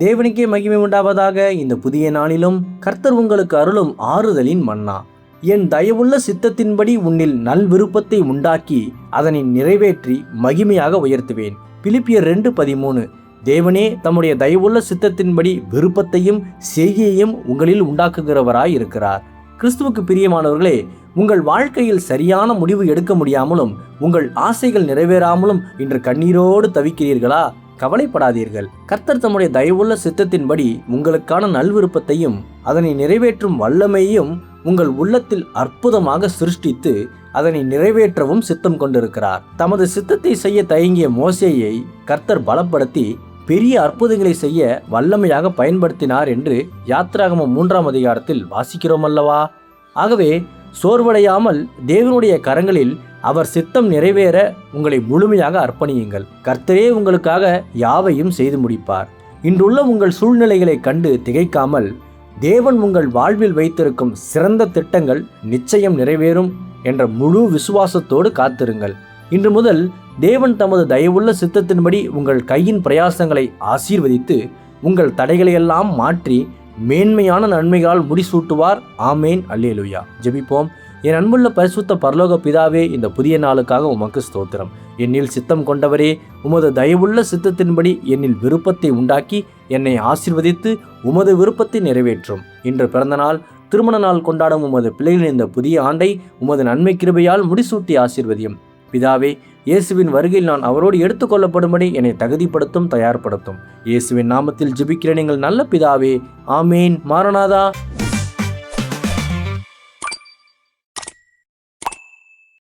தேவனுக்கே மகிமை உண்டாவதாக. இந்த புதிய நாளிலும் கர்த்தர் உங்களுக்கு அருளும் ஆறுதலின் மன்னா. என் தயவுள்ள சித்தத்தின்படி உன்னில் நல்விருப்பத்தை உண்டாக்கி அதனை நிறைவேற்றி மகிமையாக உயர்த்துவேன். பிலிப்பியர் 2:13. தேவனே தம்முடைய தயவுள்ள சித்தத்தின்படி விருப்பத்தையும் செய்கையையும் உங்களில் உண்டாக்குகிறவராய் இருக்கிறார். கிறிஸ்துவுக்கு பிரியமானவர்களே, உங்கள் வாழ்க்கையில் சரியான முடிவு எடுக்க முடியாமலும் உங்கள் ஆசைகள் நிறைவேறாமலும் இன்று கண்ணீரோடு தவிக்கிறீர்களா? கவலைப்படாதீர்கள். கர்த்தர் தம்முடைய தயவுள்ள சித்தத்தின்படி உங்களுக்கான நல்விருப்பத்தையும் அதனை நிறைவேற்றும் வல்லமையையும் உங்கள் உள்ளத்தில் அற்புதமாக சிருஷ்டித்து அதனை நிறைவேற்றவும் சித்தம் கொண்டிருக்கிறார். தமது சித்தத்தை செய்ய தயங்கிய மோசேயை கர்த்தர் பலப்படுத்தி பெரிய அற்புதங்களை செய்ய வல்லமையாக பயன்படுத்தினார் என்று யாத்திராகமம் 3ஆம் அதிகாரத்தில் வாசிக்கிறோம் அல்லவா? ஆகவே சோர்வடையாமல் தேவனுடைய கரங்களில் அவர் சித்தம் நிறைவேற உங்களை முழுமையாக அர்ப்பணியுங்கள். கர்த்தரே உங்களுக்காக யாவையும் செய்து முடிப்பார். இன்றுள்ள உங்கள் சூழ்நிலைகளை கண்டு திகைக்காமல் தேவன் உங்கள் வாழ்வில் வைத்திருக்கும் சிறந்த திட்டங்கள் நிச்சயம் நிறைவேறும் என்ற முழு விசுவாசத்தோடு காத்திருங்கள். இன்று முதல் தேவன் தமது தயவுள்ள சித்தத்தின்படி உங்கள் கையின் பிரயாசங்களை ஆசீர்வதித்து உங்கள் தடைகளையெல்லாம் மாற்றி மேன்மையான நன்மைகளால் முடிசூட்டுவார். ஆமேன், அல்லேலூயா. ஜெபிப்போம். என் அன்புள்ள பரிசுத்த பரலோக பிதாவே, இந்த புதிய நாளுக்காக உமக்கு ஸ்தோத்திரம். என்னில் சித்தம் கொண்டவரே, உமது தயவுள்ள சித்தத்தின்படி என்னில் விருப்பத்தை உண்டாக்கி என்னை ஆசீர்வதித்து உமது விருப்பத்தை நிறைவேற்றும். இன்று பிறந்த நாள், திருமண நாள் கொண்டாடும் உமது பிள்ளைகளின் இந்த புதிய ஆண்டை உமது நன்மை கிருபையால் முடிசூட்டி ஆசீர்வதியும். பிதாவே, இயேசுவின் வருகையில் நான் அவரோடு எடுத்துக்கொள்ளப்படும்படி என்னை தகுதிப்படுத்தும், தயார்படுத்தும். இயேசுவின் நாமத்தில் ஜெபிக்கிறேன் எங்கள் நல்ல பிதாவே. ஆமேன். மாரநாதா.